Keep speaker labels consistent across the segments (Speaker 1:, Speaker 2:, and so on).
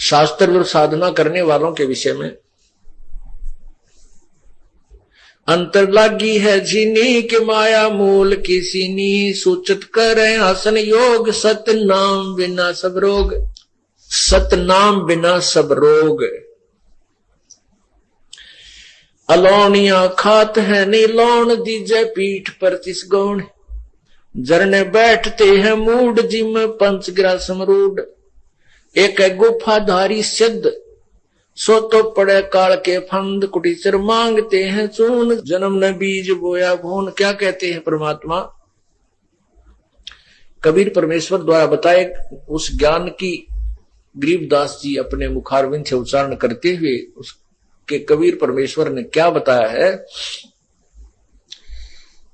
Speaker 1: शास्त्र और साधना करने वालों के विषय में। अंतर लागी है जीनी के माया मूल की सीनी, सूचित करे आसन योग, सत नाम बिना सब रोग, सत नाम बिना सब रोग। अलौनिया खात है नीलौन, दीजे पीठ पर तिस गौण, जरने बैठते हैं मूड, जिम पंचग्रा समरूड। एक है गुफाधारी सिद्ध, सो तो पड़े काल के फंद, कुटीचर मांगते हैं चून, जन्म ने बीज बोया भून। क्या कहते हैं परमात्मा? कबीर परमेश्वर द्वारा बताए उस ज्ञान की गरीबदास जी अपने मुखारविंद से उच्चारण करते हुए उसके कबीर परमेश्वर ने क्या बताया है।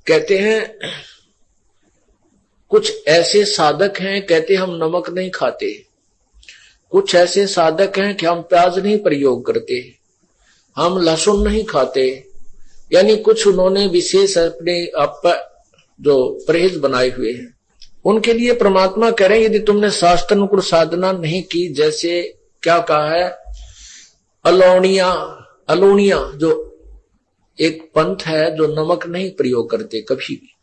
Speaker 1: कहते हैं कुछ ऐसे साधक हैं, कहते हम नमक नहीं खाते, कुछ ऐसे साधक हैं कि हम प्याज नहीं प्रयोग करते, हम लहसुन नहीं खाते, यानी कुछ उन्होंने विशेष अपने आप जो परहेज बनाए हुए हैं। उनके लिए परमात्मा कह रहे हैं यदि तुमने शास्त्रानुकूल साधना नहीं की, जैसे क्या कहा है, अलौनिया जो एक पंथ है जो नमक नहीं प्रयोग करते कभी भी।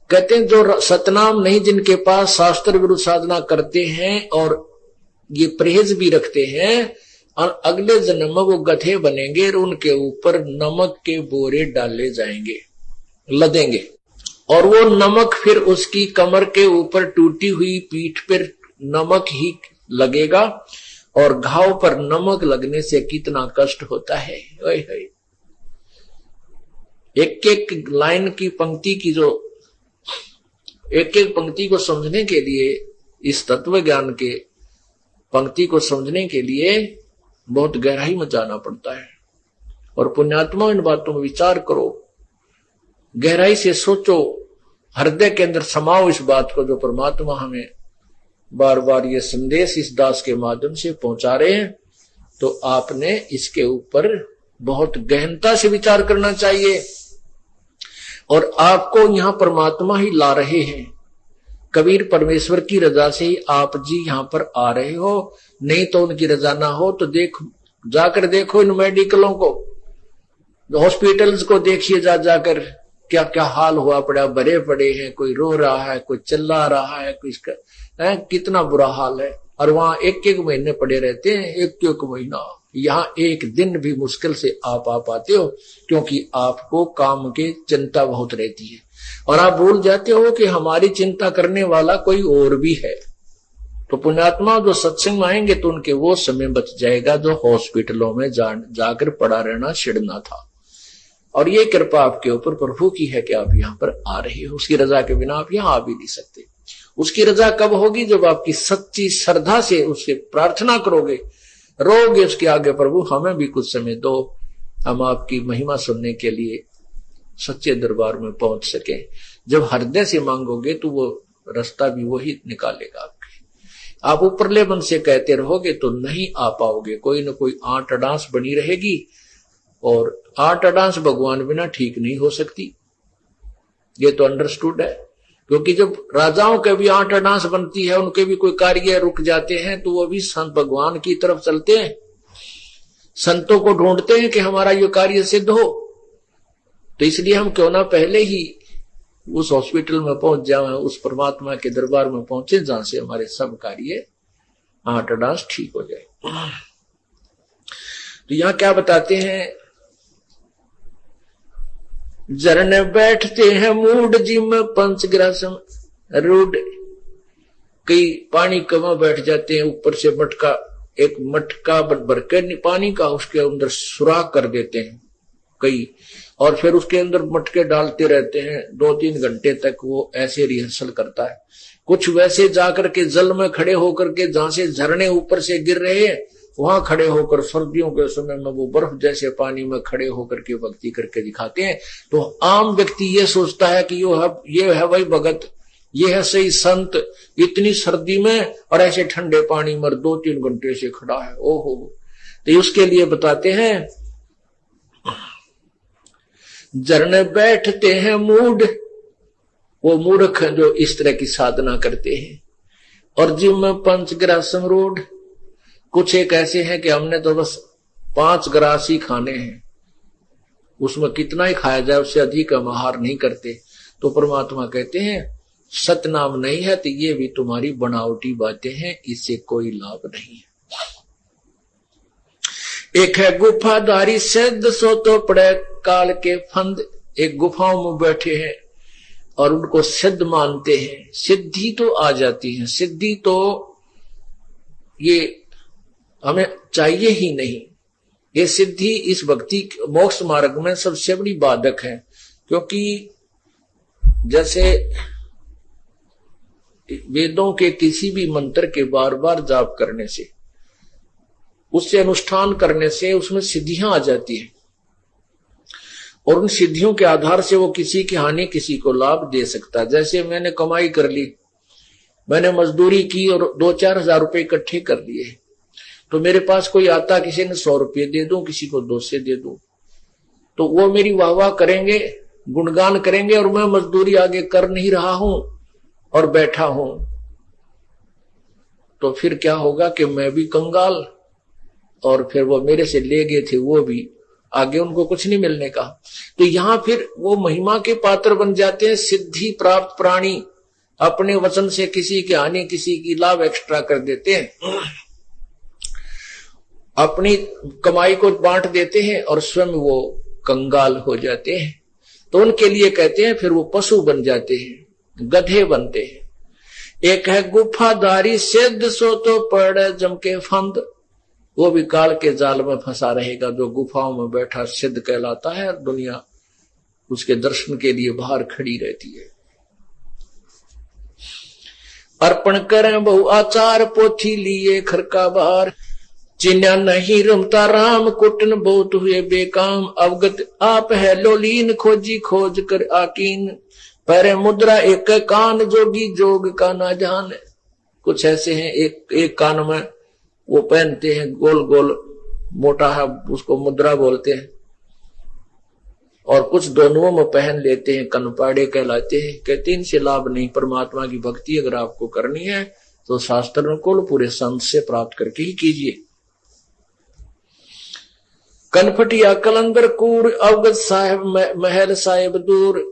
Speaker 1: कहते हैं जो सतनाम नहीं, जिनके पास शास्त्र विरुद्ध साधना करते हैं और ये परहेज भी रखते हैं, और अगले जन्म में वो गधे बनेंगे और उनके ऊपर नमक के बोरे डाले जाएंगे, लदेंगे, और वो नमक फिर उसकी कमर के ऊपर टूटी हुई पीठ पर नमक ही लगेगा, और घाव पर नमक लगने से कितना कष्ट होता है। एक एक लाइन की पंक्ति की जो एक एक पंक्ति को समझने के लिए, इस तत्व ज्ञान के पंक्ति को समझने के लिए बहुत गहराई में जाना पड़ता है। और पुण्यात्मा इन बातों में विचार करो, गहराई से सोचो, हृदय के अंदर समाओ इस बात को जो परमात्मा हमें बार बार ये संदेश इस दास के माध्यम से पहुंचा रहे हैं। तो आपने इसके ऊपर बहुत गहनता से विचार करना चाहिए। और आपको यहां परमात्मा ही ला रहे हैं, कबीर परमेश्वर की रजा से ही आप जी यहां पर आ रहे हो। नहीं तो उनकी रजा ना हो तो जाकर देखो इन मेडिकलों को, हॉस्पिटल्स को देखिए, जाकर क्या क्या हाल हुआ पड़ा, भरे पड़े हैं, कोई रो रहा है, कोई चिल्ला रहा है, कोई इसका कितना बुरा हाल है। और वहां एक एक महीने पड़े रहते हैं, एक एक महीना। यहां एक दिन भी मुश्किल से आप आ पाते हो, क्योंकि आपको काम की चिंता बहुत रहती है, और आप भूल जाते हो कि हमारी चिंता करने वाला कोई और भी है। तो पुण्यात्मा जो सत्संग में आएंगे तो उनके वो समय बच जाएगा जो हॉस्पिटलों में जाकर पड़ा रहना छिड़ना था। और ये कृपा आपके ऊपर प्रभु की है कि आप यहाँ पर आ रहे हो। उसकी रजा के बिना आप यहाँ आ भी नहीं सकते। उसकी रजा कब होगी? जब आपकी सच्ची श्रद्धा से उससे प्रार्थना करोगे, रोगे उसके आगे, प्रभु हमें भी कुछ समय दो, हम आपकी महिमा सुनने के लिए सच्चे दरबार में पहुंच सके। जब हृदय से मांगोगे तो वो रास्ता भी वही निकालेगा आपके। आप ऊपरले मन से कहते रहोगे तो नहीं आ पाओगे, कोई ना कोई आंट अडांस बनी रहेगी, और आंट अडांस भगवान बिना ठीक नहीं हो सकती। ये तो अंडरस्टूड है, क्योंकि जब राजाओं के भी आंट अडांस बनती है, उनके भी कोई कार्य रुक जाते हैं, तो वो भी संत भगवान की तरफ चलते हैं, संतों को ढूंढते हैं कि हमारा ये कार्य सिद्ध हो। तो इसलिए हम क्यों ना पहले ही उस हॉस्पिटल में पहुंच जाए, उस परमात्मा के दरबार में पहुंचे जहां से हमारे सब कार्य आंट अडांस ठीक हो जाए। तो यहां क्या बताते हैं, जरने बैठते हैं मूड जिम पंचग्रासम रूड। कई पानी कमा बैठ जाते हैं, ऊपर से एक मटका भर के पानी का उसके अंदर सुराख कर देते हैं कई, और फिर उसके अंदर मटके डालते रहते हैं 2-3 घंटे तक। वो ऐसे रिहर्सल करता है। कुछ वैसे जाकर के जल में खड़े होकर के, जहां से झरने ऊपर से गिर रहे हैं, वहां खड़े होकर सर्दियों के समय में वो बर्फ जैसे पानी में खड़े होकर के भक्ति करके दिखाते हैं। तो आम व्यक्ति ये सोचता है कि ये है वही भगत, ये है सही संत, इतनी सर्दी में और ऐसे ठंडे पानी में 2-3 घंटे से खड़ा है। ओहो। तो उसके लिए बताते हैं, झरने बैठते हैं मूड, वो मूर्ख जो इस तरह की साधना करते हैं, और जिम में पंचग्रासम रोड, कुछ एक ऐसे हैं कि हमने तो बस 5 ग्रास ही खाने हैं, उसमें कितना ही खाया जाए उससे अधिक हम आहार नहीं करते। तो परमात्मा कहते हैं सतनाम नहीं है तो ये भी तुम्हारी बनावटी बातें हैं, इससे कोई लाभ नहीं है। एक है गुफाधारी सिद्ध सो तो पड़े काल के फंद। एक गुफाओं में बैठे हैं और उनको सिद्ध मानते हैं, सिद्धि तो आ जाती है, सिद्धि तो ये हमें चाहिए ही नहीं। ये सिद्धि इस भक्ति मोक्ष मार्ग में सबसे बड़ी बाधक है, क्योंकि जैसे वेदों के किसी भी मंत्र के बार बार जाप करने से, उससे अनुष्ठान करने से उसमें सिद्धियां आ जाती है और उन सिद्धियों के आधार से वो किसी की हानि किसी को लाभ दे सकता है। जैसे मैंने कमाई कर ली, मैंने मजदूरी की और 2-4 हजार रुपए इकट्ठे कर लिए, तो मेरे पास कोई आता, किसी ने 100 रुपये दे दूं, किसी को 200 दे दूं, तो वो मेरी वाह वाह करेंगे, गुणगान करेंगे और मैं मजदूरी आगे कर नहीं रहा हूं और बैठा हूं, तो फिर क्या होगा कि मैं भी कंगाल और फिर वो मेरे से ले गए थे वो भी आगे उनको कुछ नहीं मिलने का। तो यहां फिर वो महिमा के पात्र बन जाते हैं। सिद्धि प्राप्त प्राणी अपने वचन से किसी की हानि किसी की लाभ एक्स्ट्रा कर देते हैं, अपनी कमाई को बांट देते हैं और स्वयं वो कंगाल हो जाते हैं। तो उनके लिए कहते हैं फिर वो पशु बन जाते हैं, गधे बनते हैं। एक है गुफाधारी सिद्ध सो तो पड़ जम के फंद। वो भी काल के जाल में फंसा रहेगा, जो गुफाओं में बैठा सिद्ध कहलाता है, दुनिया उसके दर्शन के लिए बाहर खड़ी रहती है। अर्पण करें बहु आचार पोथी लिए खरका बार। चिन्या नहीं रमता राम कुटन बहुत हुए बेकाम। अवगत आप है लोलीन खोजी खोज कर आकीन। पैरे मुद्रा एक कान जोगी जोग का ना जान। कुछ ऐसे हैं एक कान में वो पहनते हैं गोल गोल मोटा है, उसको मुद्रा बोलते हैं, और कुछ दोनों में पहन लेते हैं, कनपाड़े कहलाते हैं। कहते इनसे लाभ नहीं। परमात्मा की भक्ति अगर आपको करनी है तो शास्त्र अनुकूल पूरे संत से प्राप्त करके ही कीजिए। कनफटिया कलंदर कूर अवगत साहेब महल साहेब दूर।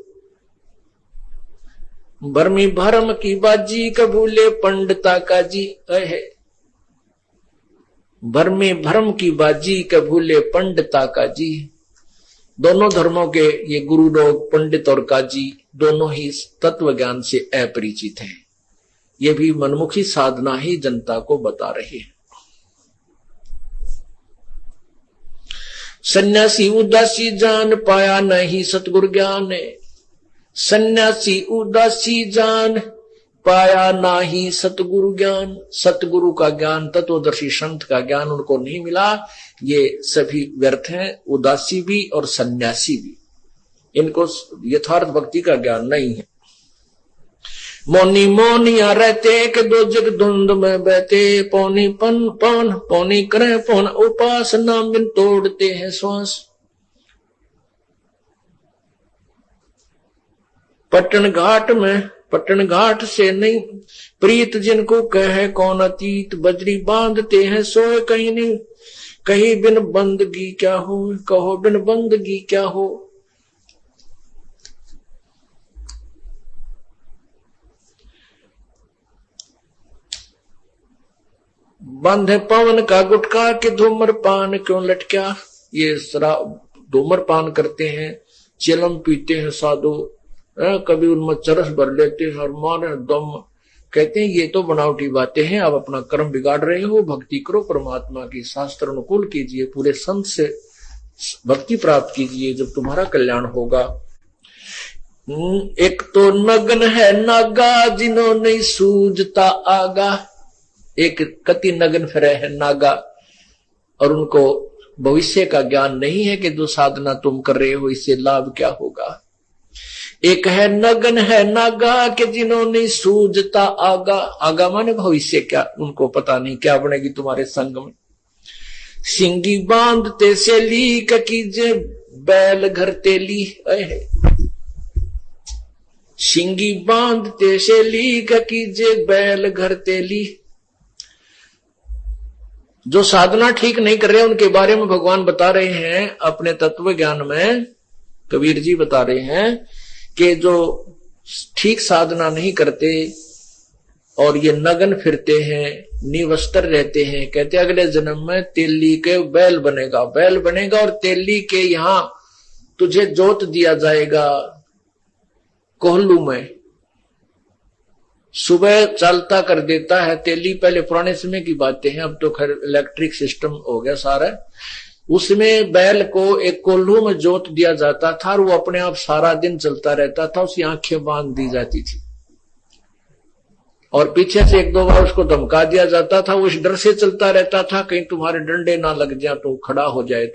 Speaker 1: भरमी भरम की बाजी कबूले पंडिता का जी है। भरमी भरम की बाजी कबूले पंडिता का जी। दोनों धर्मों के ये गुरु लोग पंडित और काजी दोनों ही तत्व ज्ञान से अपरिचित हैं। ये भी मनमुखी साधना ही जनता को बता रही है। सन्यासी उदासी जान पाया नहीं सतगुरु ज्ञान। सन्यासी उदासी जान पाया नाही सतगुरु ज्ञान। सतगुरु का ज्ञान, तत्वदर्शी संत का ज्ञान उनको नहीं मिला। ये सभी व्यर्थ हैं, उदासी भी और सन्यासी भी। इनको यथार्थ भक्ति का ज्ञान नहीं है। मौनी मौनिया रहते के दो जग धुंध में बहते। पौनी पन पान पौनी करें पौन उपासना बिन तोड़ते हैं श्वास। पटन घाट से नहीं प्रीत जिनको कहे कौन अतीत। बजरी बांधते हैं सोए कहीं नहीं। कहीं बिन बंदगी क्या हो, कहो बिन बंदगी क्या हो। बंधे पवन का गुटका के धूम्रपान क्यों लटक्या। ये धूम्रपान करते हैं, चिलम पीते हैं साधु, कभी उनमें चरस भर लेते हैं और मारे दम। कहते हैं ये तो बनावटी बातें हैं, आप अपना कर्म बिगाड़ रहे हो। भक्ति करो, परमात्मा की शास्त्र अनुकूल कीजिए, पूरे संत से भक्ति प्राप्त कीजिए, जब तुम्हारा कल्याण होगा। एक तो नग्न है नागा जिन्होंने सूझता आगा। एक कति नग्न फिरे है नागा और उनको भविष्य का ज्ञान नहीं है कि जो साधना तुम कर रहे हो इससे लाभ क्या होगा। एक है नगन है नागा के जिन्होंने सूझता आगा। आगा माने भविष्य, क्या उनको पता नहीं क्या बनेगी तुम्हारे संग में। सिंगी बांधते से ली कीजे बैल घर तेली है। सिंगी बांधते से ली कीजे बैल घर तेली। जो साधना ठीक नहीं कर रहे उनके बारे में भगवान बता रहे हैं अपने तत्व ज्ञान में। कबीर जी बता रहे हैं कि जो ठीक साधना नहीं करते और ये नगन फिरते हैं, निवस्त्र रहते हैं, कहते अगले जन्म में तेली के बैल बनेगा, बैल बनेगा और तेली के यहां तुझे जोत दिया जाएगा कोहलू में। सुबह चलता कर देता है तेली, पहले पुराने समय की बातें हैं, अब तो खैर इलेक्ट्रिक सिस्टम हो गया सारा। उसमें बैल को एक कोल्हू में जोत दिया जाता था और वो अपने आप सारा दिन चलता रहता था, उसकी आंखें बांध दी जाती थी और पीछे से एक दो बार उसको धमका दिया जाता था। वो इस डर से चलता रहता था कहीं तुम्हारे डंडे ना लग जाए तो खड़ा हो जाए।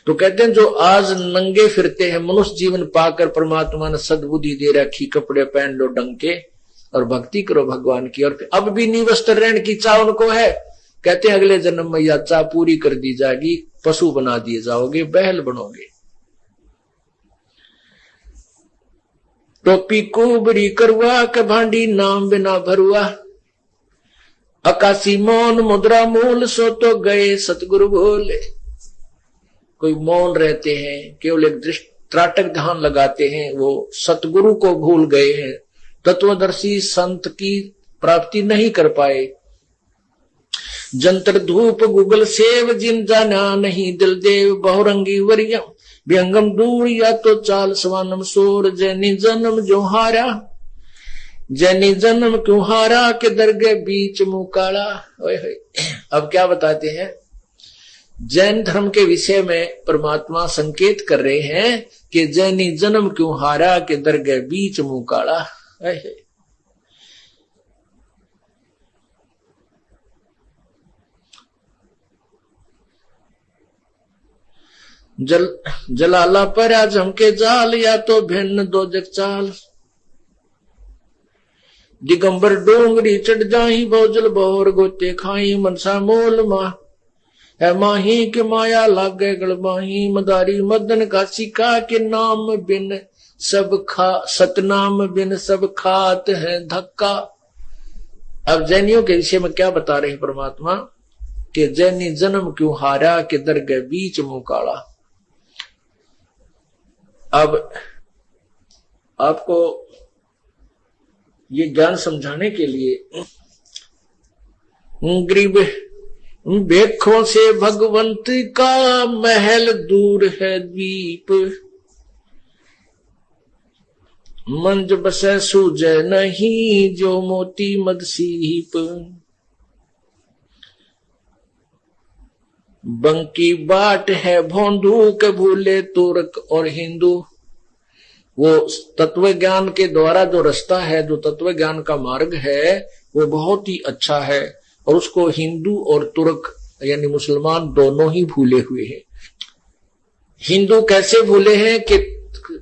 Speaker 1: तो कहते हैं जो आज नंगे फिरते हैं, मनुष्य जीवन पाकर परमात्मा ने सद्बुद्धि दे रखी, कपड़े पहन लो ढंग के और भक्ति करो भगवान की, और अब भी निवस्त्र रहने की चाह उनको है, कहते हैं अगले जन्म में यह चाह पूरी कर दी जाएगी, पशु बना दिए जाओगे, बैल बनोगे। टोपी कुबड़ी करवा के भांडी नाम बिना भरुआ, आकाशी मौन मुद्रा मूल सो तो गए सतगुरु भोले। कोई मौन रहते हैं, केवल एक दृष्टि त्राटक ध्यान लगाते हैं, वो सतगुरु को भूल गए हैं, तत्वदर्शी संत की प्राप्ति नहीं कर पाए। जंतर धूप गूगल सेव जिन जाना नहीं, दिल देव बहुरंगी वरियम व्यंगम दूर या तो चाल स्वानम सोर। जैनी जन्म जो हारा, जैनी जन्म क्यों हारा के दरगे बीच मुकाला। अब क्या बताते हैं, जैन धर्म के विषय में परमात्मा संकेत कर रहे हैं कि जैनी जन्म क्यों हारा के दरगे बीच मुकाला। जलाला पर आज हमके जाल, या तो भिन्न दो जग चाल। दिगंबर डोंगरी चढ़ जाही, भोजल बोर गोते खाई, मनसा मोल माह है माही के माया लागे गलबाही। मदारी मदन का सिका के नाम बिन सब खा, सतनाम बिन सब खात है धक्का। अब जैनियों के विषय में क्या बता रहे हैं परमात्मा कि जैनी जन्म क्यों हारा के दरगे बीच मुकाला। अब आपको ये ज्ञान समझाने के लिए गरीब देखो से भगवंत का महल दूर है द्वीप, मंज बसे सूझे नहीं जो मोती मद सीप। बंकी बाट है भोंदू के भूले तुर्क और हिंदू। वो तत्व ज्ञान के द्वारा जो रास्ता है, जो तत्व ज्ञान का मार्ग है, वो बहुत ही अच्छा है और उसको हिंदू और तुर्क यानी मुसलमान दोनों ही भूले हुए हैं। हिंदू कैसे भूले हैं कि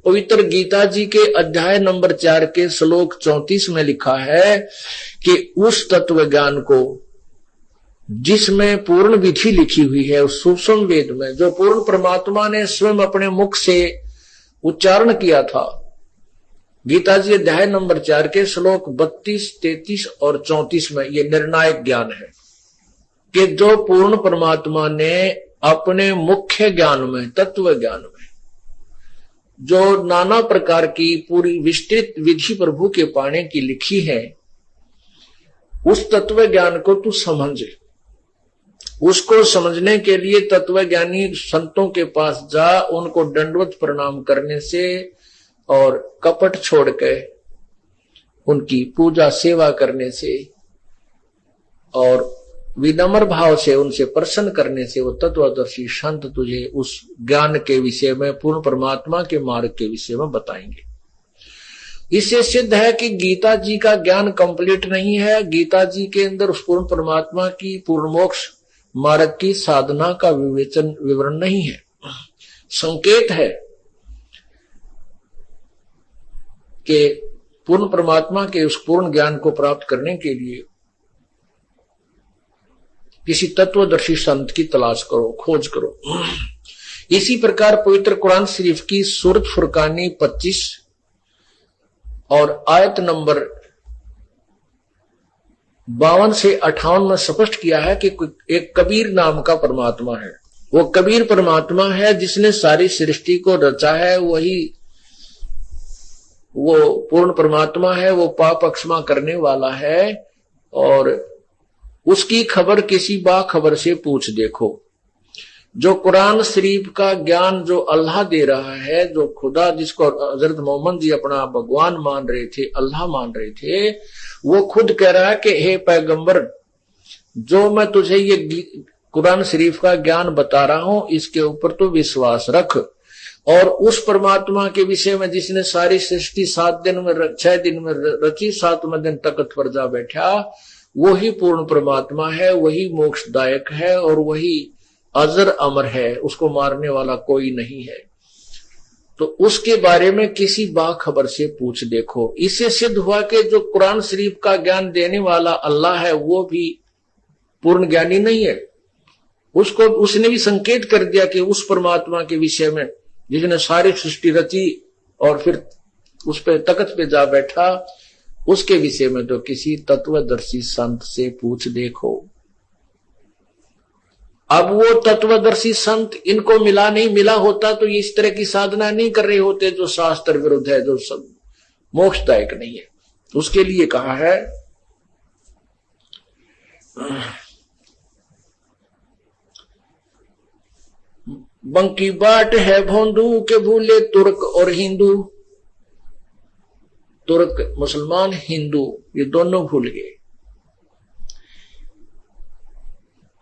Speaker 1: पवित्र गीता जी के अध्याय नंबर 4 के श्लोक 34 में लिखा है कि उस तत्व ज्ञान को जिसमें पूर्ण विधि लिखी हुई है, उस सूक्ष्म वेद में जो पूर्ण परमात्मा ने स्वयं अपने मुख से उच्चारण किया था, गीता जी अध्याय नंबर 4 के श्लोक 32, 33 और 34 में ये निर्णायक ज्ञान है कि जो पूर्ण परमात्मा ने अपने मुख्य ज्ञान में, तत्व ज्ञान में, जो नाना प्रकार की पूरी विस्तृत विधि प्रभु के पाने की लिखी है, उस तत्व ज्ञान को तू समझे। उसको समझने के लिए तत्वज्ञानी संतों के पास जा, उनको दंडवत प्रणाम करने से और कपट छोड़ के उनकी पूजा सेवा करने से और विनम्र भाव से उनसे प्रसन्न करने से वो तत्वदर्शी संत तुझे उस ज्ञान के विषय में, पूर्ण परमात्मा के मार्ग के विषय में बताएंगे। इससे सिद्ध है कि गीता जी का ज्ञान कंप्लीट नहीं है। गीता जी के अंदर उस पूर्ण परमात्मा की पूर्ण मोक्ष मार्ग की साधना का विवरण नहीं है। संकेत है कि पूर्ण परमात्मा के उस पूर्ण ज्ञान को प्राप्त करने के लिए किसी तत्वदर्शी संत की तलाश करो, खोज करो। इसी प्रकार पवित्र कुरान शरीफ की सूरत फुरकानी 25 और आयत नंबर 52 से 58 में स्पष्ट किया है कि एक कबीर नाम का परमात्मा है। वो कबीर परमात्मा है जिसने सारी सृष्टि को रचा है, वही वो पूर्ण परमात्मा है, वो पाप क्षमा करने वाला है। और उसकी खबर किसी बाखबर से पूछ देखो। जो कुरान शरीफ का ज्ञान जो अल्लाह दे रहा है, जो खुदा जिसको हजरत मोहम्मद जी अपना भगवान मान रहे थे, अल्लाह मान रहे थे, वो खुद कह रहा है कि हे पैगंबर, जो मैं तुझे ये कुरान शरीफ का ज्ञान बता रहा हूं, इसके ऊपर तो विश्वास रख। और उस परमात्मा के विषय में जिसने सारी सृष्टि 6 दिन में रची, 7वें दिन तख्त पर जा बैठा, वही पूर्ण परमात्मा है, वही मोक्षदायक है और वही अजर अमर है, उसको मारने वाला कोई नहीं है। तो उसके बारे में किसी बाखबर से पूछ देखो। इससे सिद्ध हुआ कि जो कुरान शरीफ का ज्ञान देने वाला अल्लाह है, वो भी पूर्ण ज्ञानी नहीं है। उसको उसने भी संकेत कर दिया कि उस परमात्मा के विषय में जिसने सारी सृष्टि रची और फिर उस पे तख्त पे जा बैठा, उसके विषय में तो किसी तत्वदर्शी संत से पूछ देखो। अब वो तत्वदर्शी संत इनको मिला नहीं, मिला होता तो ये इस तरह की साधना नहीं कर रहे होते जो शास्त्र विरुद्ध है, जो सब मोक्षदायक नहीं है। उसके लिए कहा है बंकी बाट है भोंदू के भूले तुर्क और हिंदू। तुर्क मुसलमान, हिंदू ये दोनों भूल गए।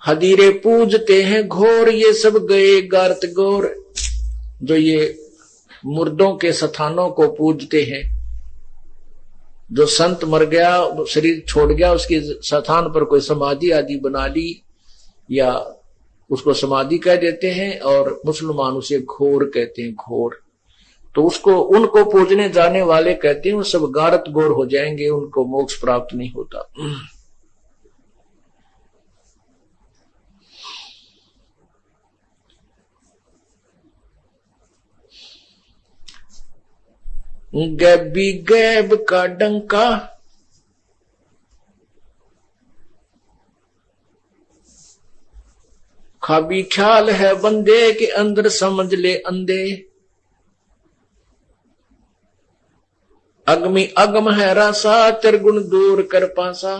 Speaker 1: हदीरे पूजते हैं घोर, ये सब गए गारत गौर। जो ये मुर्दों के स्थानों को पूजते हैं, जो संत मर गया, शरीर छोड़ गया, उसके स्थान पर कोई समाधि आदि बना ली या उसको समाधि कह देते हैं, और मुसलमान उसे घोर कहते हैं, घोर। तो उसको उनको पूजने जाने वाले कहते हैं वो सब गारत गौर हो जाएंगे, उनको मोक्ष प्राप्त नहीं होता। गैबी गैब का डंका, खाबी ख्याल है बंदे के अंदर समझ ले अंधे। अगमी अगम है रासा, त्रिगुण दूर कर पासा।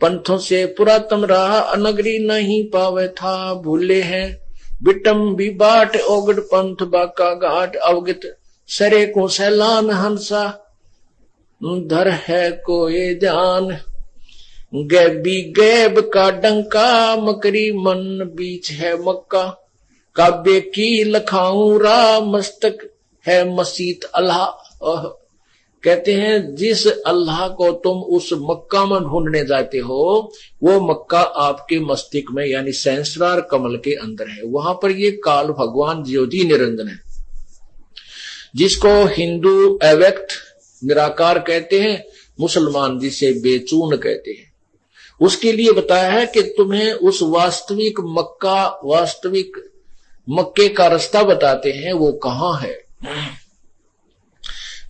Speaker 1: पंथों से पुरातन रहा, अनगरी नहीं पावे था। भूले हैं बिटम भी बाट, ओगड़ पंथ बाका घाट। अवगत सरे को सैलान हंसा, धर है कोई ध्यान। गैबी गैब का डंका, मकरी मन बीच है मक्का। काव्य की लखाऊं रा, मस्तक है मसीत अल्लाह। कहते हैं जिस अल्लाह को तुम उस मक्का में ढूंढने जाते हो, वो मक्का आपके मस्तिष्क में यानी सहस्रार कमल के अंदर है। वहां पर ये काल भगवान ज्योति निरंजन है, जिसको हिंदू अव्यक्त निराकार कहते हैं, मुसलमान जिसे बेचून कहते हैं। उसके लिए बताया है कि तुम्हें उस वास्तविक मक्का, वास्तविक मक्के का रास्ता बताते हैं, वो कहां है।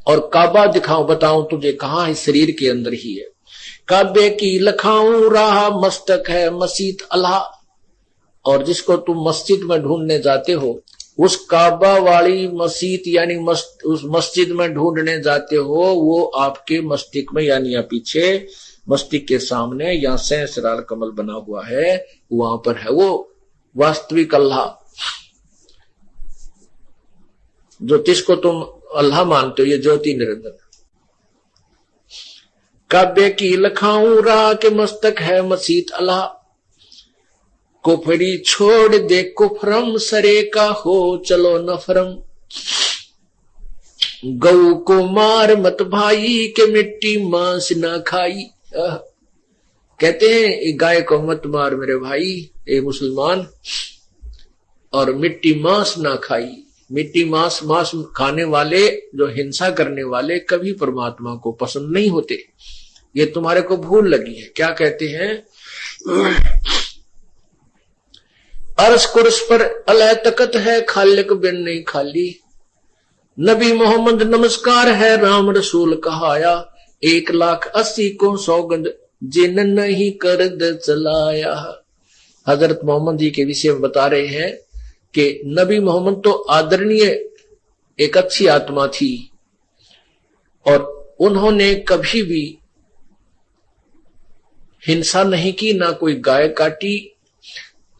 Speaker 1: और काबा दिखाऊं, बताऊं तुझे कहां है, शरीर के अंदर ही है। काबे की लखाऊं राह, मस्तक है मस्जिद अल्लाह। और जिसको तुम मस्जिद में ढूंढने जाते हो, उस काबा वाली मस्जिद यानी उस मस्जिद में ढूंढने जाते हो, वो आपके मस्तिष्क में यानी या पीछे मस्तिष्क के सामने या सहस्रार कमल बना हुआ है, वहां पर है वो वास्तविक अल्लाह। जो जिसको तुम अल्लाह मानते हो, ये ज्योति निरंजन। काबे की लखाऊं राह के मस्तक है मस्जिद अल्लाह। कुफरी छोड़ दे कुफरम, सरे का हो चलो नफरम। गऊ को मार मत भाई, के मिट्टी मांस ना खाई। कहते हैं गाय को मत मार मेरे भाई, ए मुसलमान, और मिट्टी मांस ना खाई। मिट्टी मांस खाने वाले, जो हिंसा करने वाले, कभी परमात्मा को पसंद नहीं होते। ये तुम्हारे को भूल लगी है। क्या कहते हैं, अर्श कुर्स पर अलह तकत है, खालिक बिन नहीं खाली। नबी मोहम्मद नमस्कार है, राम रसूल कहाया। 1,80,000 को सौगंध जिन नहीं करद चलाया। हजरत मोहम्मद जी के विषय में बता रहे हैं कि नबी मोहम्मद तो आदरणीय एक अच्छी आत्मा थी और उन्होंने कभी भी हिंसा नहीं की, ना कोई गाय काटी।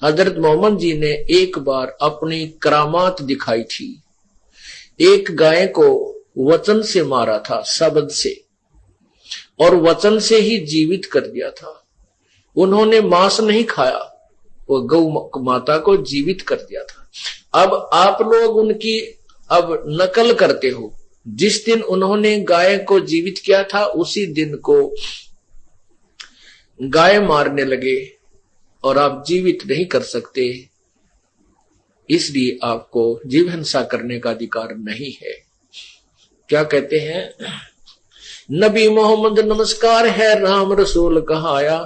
Speaker 1: हजरत मोहम्मद जी ने एक बार अपनी करामात दिखाई थी। एक गाय को वचन से मारा था, शब्द से, और वचन से ही जीवित कर दिया था। उन्होंने मांस नहीं खाया, वो गौ माता को जीवित कर दिया था। अब आप लोग उनकी अब नकल करते हो। जिस दिन उन्होंने गाय को जीवित किया था उसी दिन को गाय मारने लगे और आप जीवित नहीं कर सकते, इसलिए आपको जीव हिंसा करने का अधिकार नहीं है। क्या कहते हैं, नबी मोहम्मद नमस्कार है राम रसूल कहाया।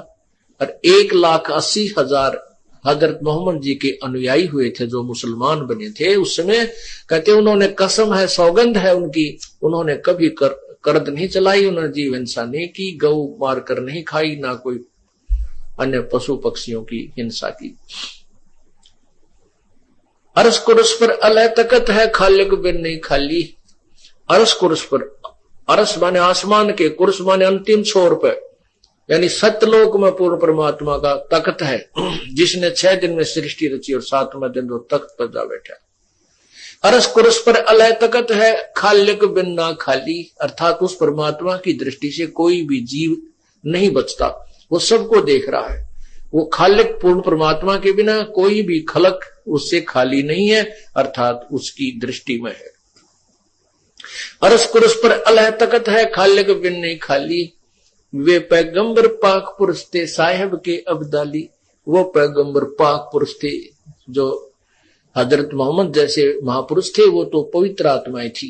Speaker 1: और 1,80,000 हजरत मोहम्मद जी के अनुयायी हुए थे जो मुसलमान बने थे उस समय। कहते उन्होंने कसम है, सौगंध है उनकी, उन्होंने कभी करद नहीं चलाई, उन्होंने जीव हिंसा नहीं की, गौ मारकर नहीं खाई, ना कोई अन्य पशु पक्षियों की हिंसा की। अरस कुरस पर अलह तकत है, खालिक बिन नहीं खाली। अरस कुरस पर, अरस माने आसमान के, कुरस माने अंतिम छोर पर, यानी सत्यलोक में पूर्ण परमात्मा का तख्त है, जिसने 6 दिन में सृष्टि रची और 7वें दिन वो तख्त पर जा बैठा। अरस कुरस पर अलह तकत है, खालिक बिन ना खाली। अर्थात उस परमात्मा की दृष्टि से कोई भी जीव नहीं बचता, वो सबको देख रहा है। वो खालिक पूर्ण परमात्मा के बिना कोई भी खलक उससे खाली नहीं है, अर्थात उसकी दृष्टि में है। अरस कुरस पर अलह तकत है, खालिक बिन नहीं खाली। वे पैगंबर पाक पुरुष थे साहिब के अब्दाली। वो पैगंबर पाक पुरुष थे जो हजरत मोहम्मद जैसे महापुरुष थे, वो तो पवित्र आत्माएं थी।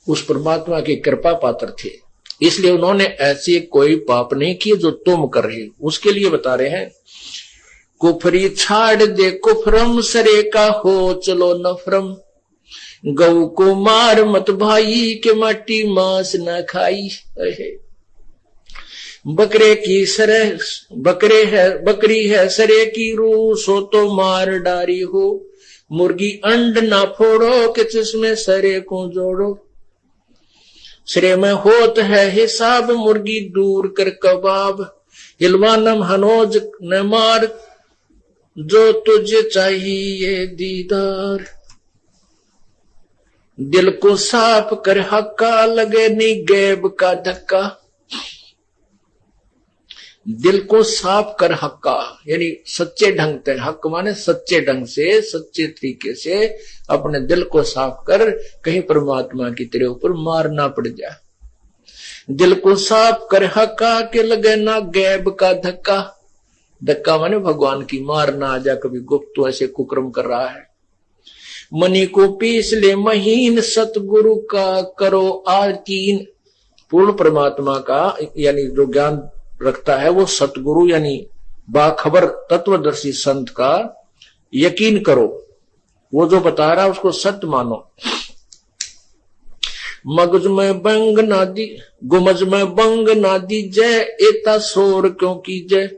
Speaker 1: उस परमात्मा की कृपा पात्र थे, इसलिए उन्होंने ऐसे कोई पाप नहीं किए जो तुम कर रहे हो। उसके लिए बता रहे हैं, कुफरी छाड़ दे कुफरम, सरे का हो चलो नफरम। गऊ को मार मत भाई, के माटी मांस न खाई। बकरे की सरह बकरी है सरे की रूह, सो तो मार डारी हो। मुर्गी अंड ना फोड़ो, कि जिसमें सरे को जोड़ो। सरे में होत है हिसाब, मुर्गी दूर कर कबाब। हिलवानम हनोज न मार, जो तुझे चाहिए दीदार। दिल को साफ कर हक्का, लगे नहीं गैब का धक्का। दिल को साफ कर हक्का, यानी सच्चे ढंग से, हक माने सच्चे ढंग से, सच्चे तरीके से अपने दिल को साफ कर, कहीं परमात्मा की तेरे ऊपर मार ना पड़ जाए। दिल को साफ कर हक्का, के लगे ना गैब का धक्का। धक्का माने भगवान की मार ना आ जाए, कभी गुप्त तो ऐसे कुकर्म कर रहा है। मनी को पीस ले महीन, सतगुरु का करो आकीन। पूर्ण परमात्मा का यानी जो ज्ञान रखता है वो सतगुरु यानी बाखबर तत्वदर्शी संत का यकीन करो, वो जो बता रहा है उसको सत्य मानो। मगज में बंग ना दी, गुमज में बंग ना दी जय, एता शोर क्यों की जय।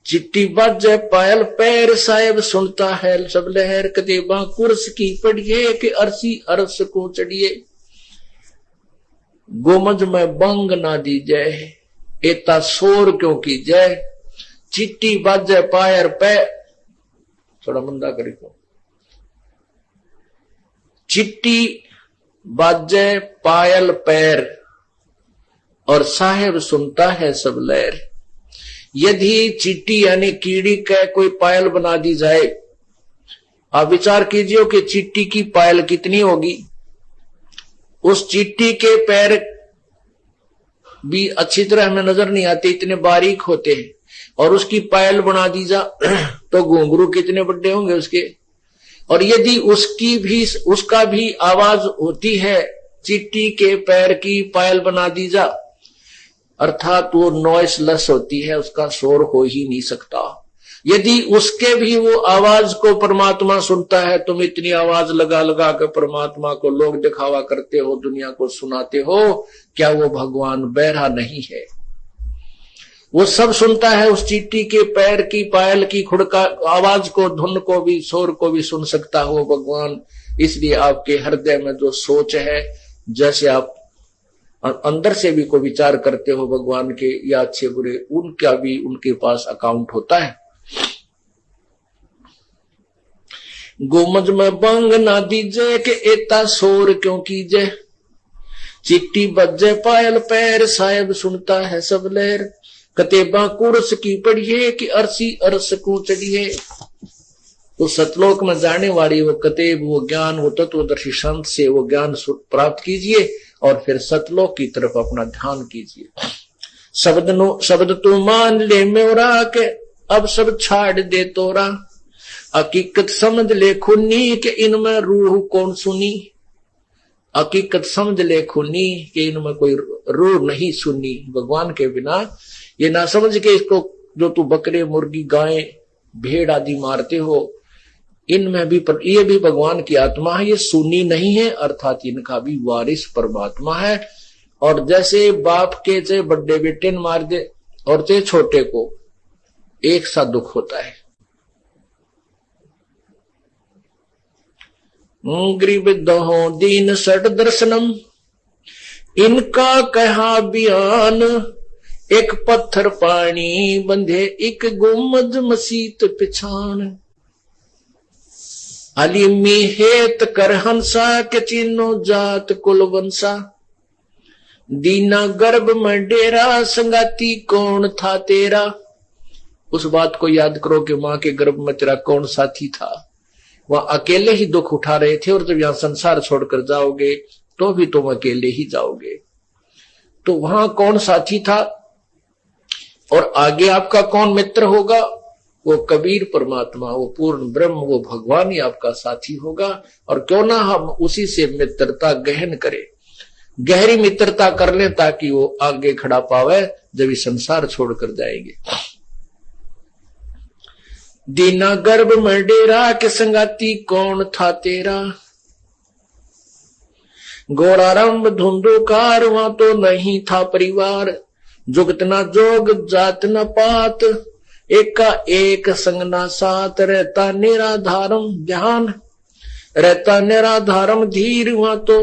Speaker 1: चिट्टी बाजे पायल पैर, साहेब सुनता है सब लहर। कदे कुर्स की पढ़िए, कि अरसी अरस को चढ़िए। गोमज में बंग ना दी जय, एता शोर क्यों की जय। चिट्टी बाजे पायर पैर, थोड़ा मंदा करी को। चिट्टी बाजे पायल पैर, और साहेब सुनता है सब लहर। यदि चींटी यानी कीड़ी का कोई पायल बना दी जाए, आप विचार कीजिए कि चींटी की पायल कितनी होगी। उस चींटी के पैर भी अच्छी तरह हमें नजर नहीं आते, इतने बारीक होते हैं, और उसकी पायल बना दी जा तो घुंघरू कितने बड़े होंगे उसके। और यदि उसका भी आवाज होती है, चींटी के पैर की पायल बना दी जा, अर्थात वो नॉइसलेस होती है, उसका शोर हो ही नहीं सकता। यदि उसके भी वो आवाज को परमात्मा सुनता है, तुम इतनी आवाज लगा लगा कर परमात्मा को लोग दिखावा करते हो, दुनिया को सुनाते हो, क्या वो भगवान बहरा नहीं है? वो सब सुनता है। उस चींटी के पैर की, पायल की, खुड़का आवाज को, धुन को भी, शोर को भी सुन सकता हो भगवान। इसलिए आपके हृदय में जो सोच है, जैसे आप अंदर से भी को विचार करते हो भगवान के या अच्छे बुरे, उनका भी उनके पास अकाउंट होता है। गोमज में बंग ना दीजे के एता शोर क्यों कीजे, चिट्टी बजे पायल पैर साहेब सुनता है सब लहर, कतेबा कुर्स की पढ़िए कि अरसी अरस को चढ़िए। तो सतलोक में जाने वाली वो कतेब, वो ज्ञान, वो तत्वदर्शी संत से वो ज्ञान प्राप्त कीजिए और फिर सतलोक की तरफ अपना ध्यान कीजिए। शब्द तो मान ले मेरा के अब सब छाड़ दे तोरा, हकीकत समझ ले खुनी के इनमें रूह कौन सुनी, हकीकत समझ ले खुनी के इनमें कोई रूह नहीं सुनी। भगवान के बिना ये ना समझ के इसको, जो तू बकरे, मुर्गी, गाय, भेड़ आदि मारते हो, इनमें भी ये भी भगवान की आत्मा है, ये सुनी नहीं है, अर्थात इनका भी वारिस परमात्मा है। और जैसे बाप के चाहे बड़े बेटे ने मार दे और चाहे छोटे को, एक सा दुख होता है। गरीब दहो दीन सट दर्शनम, इनका कहा बयान, एक पत्थर पानी बंधे एक गुम्मद मसीत पिछान, अलीमी हेत कर हंसा के चिन्नो जात कुल वंसा, दीना गर्भ में डेरा संगाती कौन था तेरा। उस बात को याद करो कि मां के गर्भ में तेरा कौन साथी था। वहां अकेले ही दुख उठा रहे थे और जब यहां संसार छोड़कर जाओगे तो भी तुम अकेले ही जाओगे। तो वहां कौन साथी था और आगे आपका कौन मित्र होगा? वो कबीर परमात्मा, वो पूर्ण ब्रह्म, वो भगवान ही आपका साथी होगा। और क्यों ना हम उसी से मित्रता गहन करें, गहरी मित्रता कर लें, ताकि वो आगे खड़ा पावे जब इस संसार छोड़कर जाएंगे। दीना गर्भ में डेरा के संगाती कौन था तेरा, गोरारंभ धुंधुकार वहां तो नहीं था परिवार, जुगत न जोग जात न पात, एका एक संग ना साथ, रहता निराधारम ध्यान, रहता निराधारम धीर, वहां तो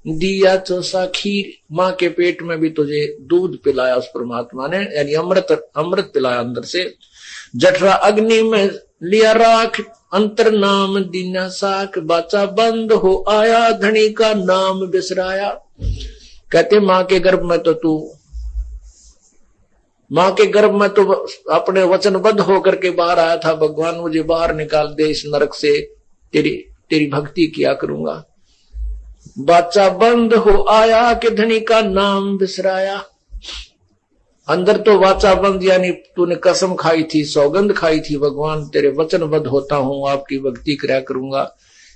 Speaker 1: दिया चौसा खीर। मां के पेट में भी तुझे दूध पिलाया उस परमात्मा ने, यानी अमृत पिलाया अंदर से। जठरा अग्नि में लिया राख, अंतर नाम दीना साख, बाचा बंद हो आया, धनी का नाम बिसराया। कहते मां के गर्भ में तो तू, मां के गर्भ में तो अपने वचनबद्ध होकर के बाहर आया था, भगवान मुझे बाहर निकाल दे इस नरक से, तेरी भक्ति किया करूंगा। बाचा बंद हो आया कि धनी का नाम बिसराया। अंदर तो वाचा बंद, यानी तूने कसम खाई थी, सौगंध खाई थी, भगवान तेरे वचनबद्ध होता हूं, आपकी भक्ति किया करूंगा,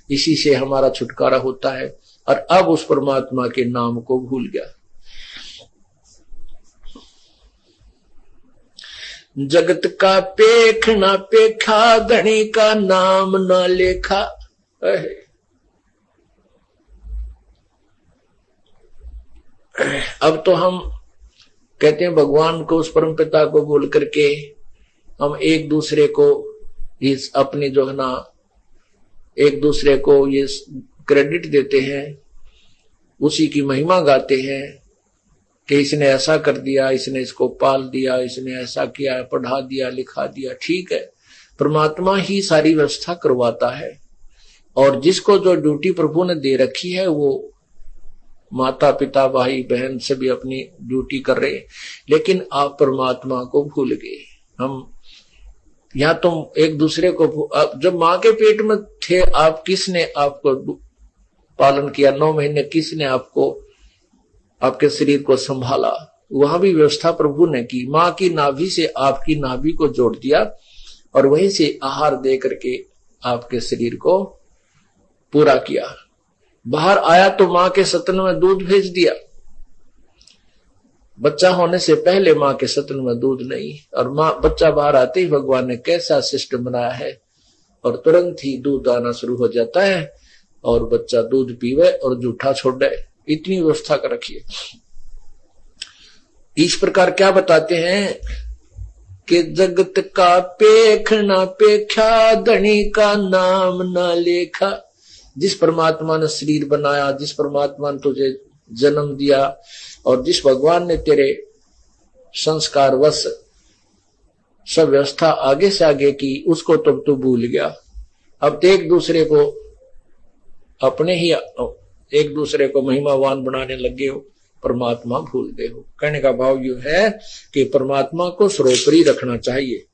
Speaker 1: इसी से हमारा छुटकारा होता है। और अब उस परमात्मा के नाम को भूल गया। जगत का पेख ना पेखा, धनी का नाम ना लेखा। अब तो हम कहते हैं भगवान को, उस परम पिता को बोल करके हम एक दूसरे को इस अपनी जो है ना, एक दूसरे को ये क्रेडिट देते हैं, उसी की महिमा गाते हैं कि इसने ऐसा कर दिया, इसने इसको पाल दिया, इसने ऐसा किया, पढ़ा दिया, लिखा दिया। ठीक है, परमात्मा ही सारी व्यवस्था करवाता है, और जिसको जो ड्यूटी प्रभु ने दे रखी है, वो माता पिता भाई बहन सभी अपनी ड्यूटी कर रहे, लेकिन आप परमात्मा को भूल गए। हम या तुम एक दूसरे को, जब मां के पेट में थे आप, किसने आपको पालन किया? 9 महीने किसने आपको, आपके शरीर को संभाला? वहां भी व्यवस्था प्रभु ने की। मां की नाभि से आपकी नाभि को जोड़ दिया और वहीं से आहार दे करके आपके शरीर को पूरा किया। बाहर आया तो मां के स्तन में दूध भेज दिया। बच्चा होने से पहले माँ के सतन में दूध नहीं, और माँ बच्चा बाहर आते ही भगवान ने कैसा सिस्टम बनाया है, और तुरंत ही दूध आना शुरू हो जाता है और बच्चा दूध पीवे और जूठा छोड़ दे, इतनी व्यवस्था कर रखी है। इस प्रकार क्या बताते हैं कि जगत का पेखना पेख्या, धनी का नाम ना लेखा। जिस परमात्मा ने शरीर बनाया, जिस परमात्मा ने तुझे जन्म दिया, और जिस भगवान ने तेरे संस्कार वश सब व्यवस्था आगे से आगे की, उसको तब तो भूल गया। अब तो एक दूसरे को अपने ही एक दूसरे को महिमावान बनाने लगे हो, परमात्मा भूल गए हो। कहने का भाव यू है कि परमात्मा को सर्वोपरि रखना चाहिए।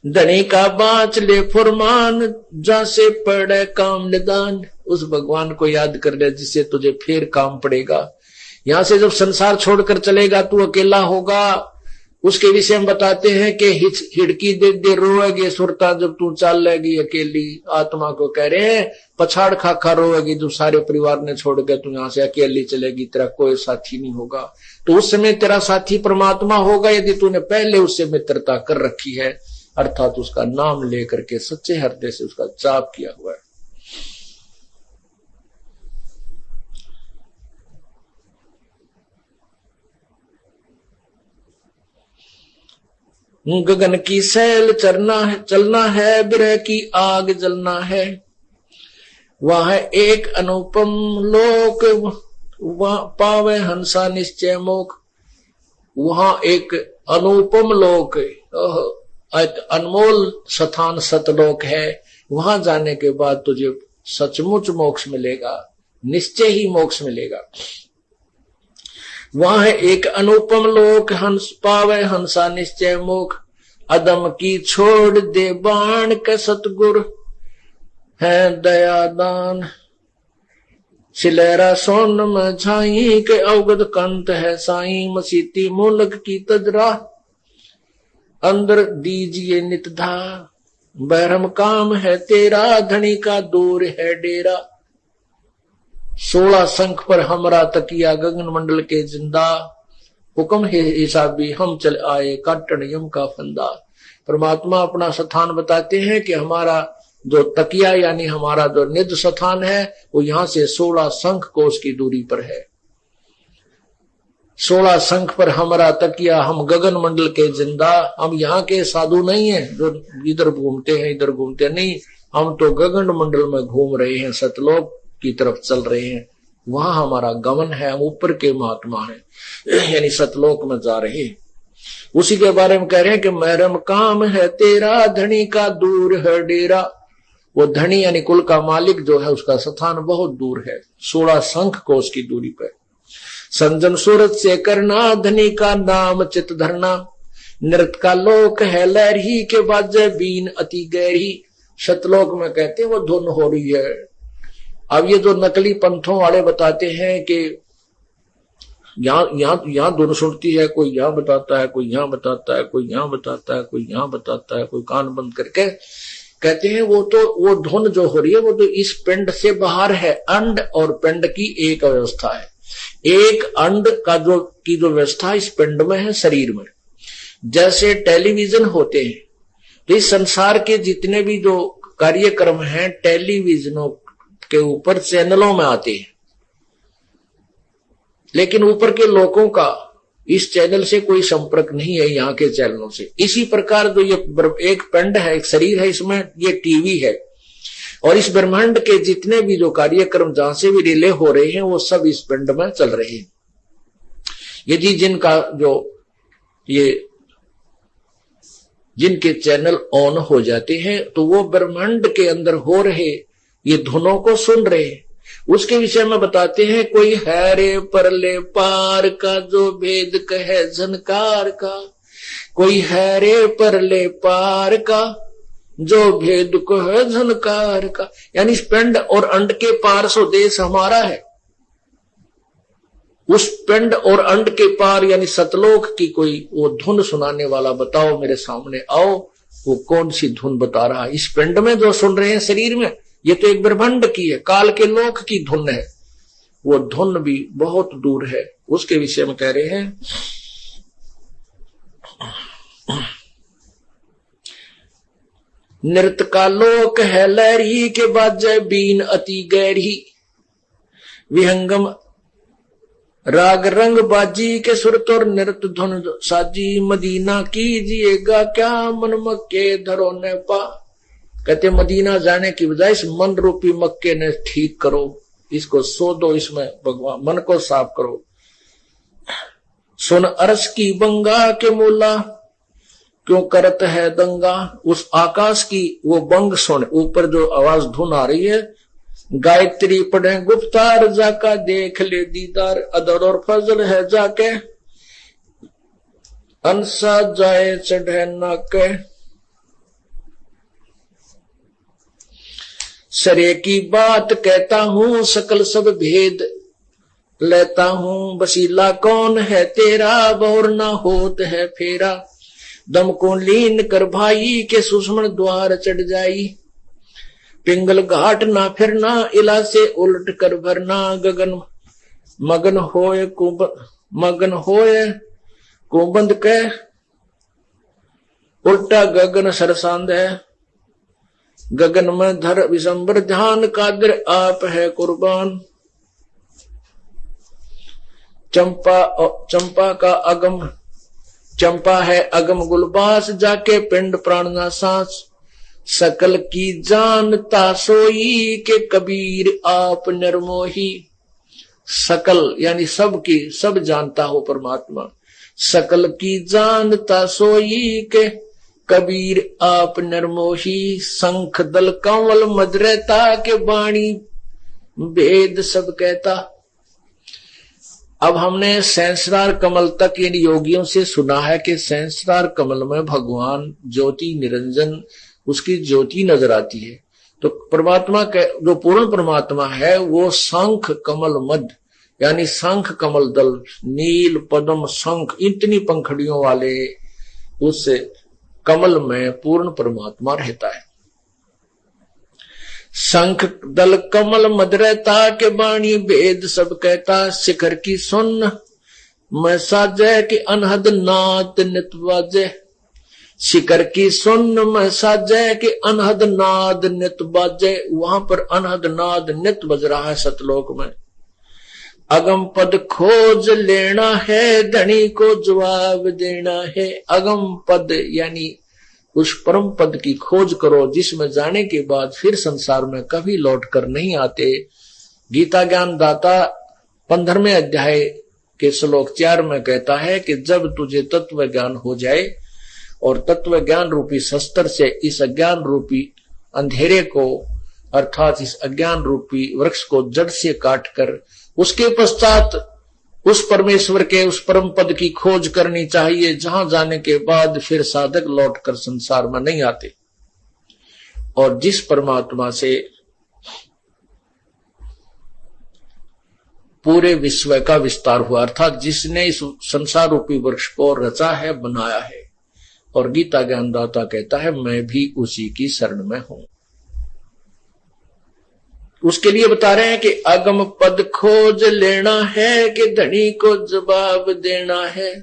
Speaker 1: धनी का बाँच ले फुरमान, जैसे पड़े काम निदान। उस भगवान को याद कर ले जिससे तुझे फिर काम पड़ेगा। यहां से जब संसार छोड़कर चलेगा तू अकेला होगा। उसके विषय में बताते हैं कि हिड़की दे दे रोएगी सुरता, जब तू चल लेगी अकेली। आत्मा को कह रहे हैं पछाड़ खा खा रोएगी, जो सारे परिवार ने छोड़ के तू यहां से अकेली चलेगी, तेरा कोई साथी नहीं होगा। तो उस समय तेरा साथी परमात्मा होगा, यदि तूने पहले उससे मित्रता कर रखी है, अर्थात उसका नाम लेकर के सच्चे हृदय से उसका जाप किया हुआ है। गगन की सैल चलना है, बिरह की आग जलना है। वह एक अनुपम लोक, वह पावे हंसा निश्चय मोख। वहां एक अनुपम लोक, अनमोल स्थान सतलोक है। वहां जाने के बाद तुझे सचमुच मोक्ष मिलेगा, निश्चय ही मोक्ष मिलेगा। वहां है एक अनुपम लोक, हंस पावे हंसा निश्चय मोख। अदम की छोड़ दे बाण के सतगुर है दयादान। सिलेरा सोन में छाई के अवगत कंत है साई। मसीती मूलक की तजरा अंदर दीजिए नितधा। बहरम काम है तेरा, धनी का दूर है डेरा। 16 शंख पर हमरा तकिया, गगन मंडल के जिंदा। हुक्म है हिसाबी हम चल आए, काटन यम का फंदा। परमात्मा अपना स्थान बताते हैं कि हमारा जो तकिया यानी हमारा जो निज स्थान है वो यहां से 16 शंख कोस की दूरी पर है। 16 शंख पर हमारा तकिया, हम गगन मंडल के जिंदा। हम यहाँ के साधु नहीं है जो इधर घूमते हैं इधर घूमते नहीं, हम तो गगन मंडल में घूम रहे हैं, सतलोक की तरफ चल रहे हैं। वहां हमारा गमन है, हम ऊपर के महात्मा हैं, यानी सतलोक में जा रहे हैं। उसी के बारे में कह रहे हैं कि महरम काम है तेरा, धनी का दूर है डेरा। वो धनी यानी कुल का मालिक जो है उसका स्थान बहुत दूर है, 16 शंख कोस की दूरी पर। संजम सूरत से करना, धनी का नाम चित धरना। नृत्य का लोक है लहरी के बाजे बीन अति गहरी। सतलोक में कहते हैं वो धुन हो रही है। अब ये जो नकली पंथों वाले बताते हैं कि यहाँ धुन सुनती है, कोई यहाँ बताता है, कोई यहाँ बताता है, कोई यहाँ बताता है, कोई यहाँ बताता है, कोई कान बंद करके कहते हैं वो धुन जो हो रही है वो तो इस पिंड से बाहर है। अंड और पिंड की एक व्यवस्था है। एक अंड का की जो व्यवस्था इस पिंड में है, शरीर में। जैसे टेलीविजन होते हैं तो इस संसार के जितने भी जो कार्यक्रम हैं टेलीविजनों के ऊपर चैनलों में आते हैं, लेकिन ऊपर के लोगों का इस चैनल से कोई संपर्क नहीं है यहाँ के चैनलों से। इसी प्रकार जो ये एक पिंड है, एक शरीर है, इसमें ये टीवी है, और इस ब्रह्मांड के जितने भी जो कार्यक्रम जहां से भी रिले हो रहे हैं वो सब इस पिंड में चल रहे हैं। यदि जिनके चैनल ऑन हो जाते हैं तो वो ब्रह्मांड के अंदर हो रहे ये धुनों को सुन रहे हैं। उसके विषय में बताते हैं कोई है रे परले पार का, जो भेद कहे झनकार का। कोई है रे परले पार का, जो भेद कहे झनकार का। यानी इस पिंड और अंड के पार सो देश हमारा है। उस पिंड और अंड के पार यानी सतलोक की कोई वो धुन सुनाने वाला बताओ, मेरे सामने आओ। वो कौन सी धुन बता रहा है? इस पिंड में जो सुन रहे हैं शरीर में, ये तो एक ब्रह्मांड की है, काल के लोक की धुन है। वो धुन भी बहुत दूर है, उसके विषय में कह रहे हैं। नृत्य का लोक है लहरी के बाजे बीन अति गहरी, विहंगम राग रंग बाजी के सुर तोर नृत्य धुन साजी, मदीना कीजिएगा क्या मन मक्के धरो न पा। कहते मदीना जाने की बजाय इस मन रूपी मक्के ने ठीक करो, इसको सो दो, इसमें भगवान मन को साफ करो। सुन अरस की बंगा के मोला क्यों करत है दंगा, उस आकाश की वो बंग सुन, ऊपर जो आवाज धुन आ रही है। गायत्री पढ़े गुप्तार जाका देख ले दीदार, अदर और फजल है जाके अंसा जाए चढ़े नाके। सरे की बात कहता हूं सकल सब भेद लेता हूं, बसीला कौन है तेरा और ना होत है फेरा। दम को लीन कर भाई के सुषमण द्वार चढ़ जाई, पिंगल घाट ना फिरना इला से उलट कर भरना। गगन मगन होए कुबंद के उल्टा गगन सरसांद है। गगन में धर विशंबर ध्यान कादर आप है कुर्बान। चंपा का अगम चंपा है अगम गुलबास, जाके पिंड प्राण ना सांस। सकल की जानता सोई के कबीर आप निर्मोही। सकल यानी सब की सब जानता हो परमात्मा। सकल की जानता सोई के कबीर आप निर्मोही। शंख दल कंवल मदरता के वाणी भेद सब कहता। अब हमने सहस्रार कमल तक इन योगियों से सुना है कि सहस्रार कमल में भगवान ज्योति निरंजन उसकी ज्योति नजर आती है। तो परमात्मा के जो पूर्ण परमात्मा है वो शंख कमल मध्य यानी शंख कमल दल नील पद्म शंख इतनी पंखड़ियों वाले उस कमल में पूर्ण परमात्मा रहता है। शंख दल कमल मदरता के बाणी भेद सब कहता। शिखर की सुन मैं साजे कि अनहद नाद नित बाजे। शिखर की सुन मैं साजे कि अनहद नाद नित बाजे। वहां पर अनहद नाद नित बज रहा है सतलोक में। अगम पद खोज लेना है धनी को जवाब देना है। अगम पद यानी उस परम पद की खोज करो जिसमें जाने के बाद फिर संसार में कभी लौट कर नहीं आते। गीता ज्ञान दाता 15वें अध्याय के श्लोक 4 में कहता है कि जब तुझे तत्व ज्ञान हो जाए और तत्व ज्ञान रूपी शस्त्र से इस अज्ञान रूपी अंधेरे को अर्थात इस अज्ञान रूपी वृक्ष को जड़ से काटकर उसके पश्चात उस परमेश्वर के उस परम पद की खोज करनी चाहिए जहां जाने के बाद फिर साधक लौटकर संसार में नहीं आते। और जिस परमात्मा से पूरे विश्व का विस्तार हुआ अर्थात जिसने इस संसार रूपी वृक्ष को रचा है बनाया है। और गीता ज्ञानदाता कहता है मैं भी उसी की शरण में हूं। उसके लिए बता रहे हैं कि अगम पद खोज लेना है कि धनी को जवाब देना है।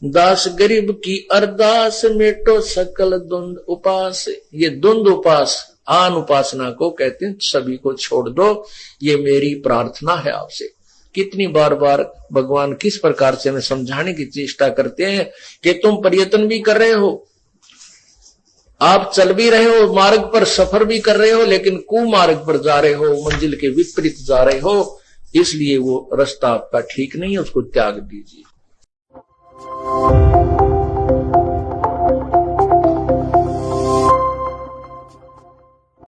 Speaker 1: दास गरीब की अरदास मेटो सकल द्वंद उपास। ये द्वंद उपास आन उपासना को कहते हैं सभी को छोड़ दो, ये मेरी प्रार्थना है आपसे। कितनी बार बार भगवान किस प्रकार से हमें समझाने की चेष्टा करते हैं कि तुम प्रयत्न भी कर रहे हो, आप चल भी रहे हो, मार्ग पर सफर भी कर रहे हो, लेकिन कुमार्ग पर जा रहे हो, मंजिल के विपरीत जा रहे हो, इसलिए वो रास्ता आपका ठीक नहीं है, उसको त्याग दीजिए।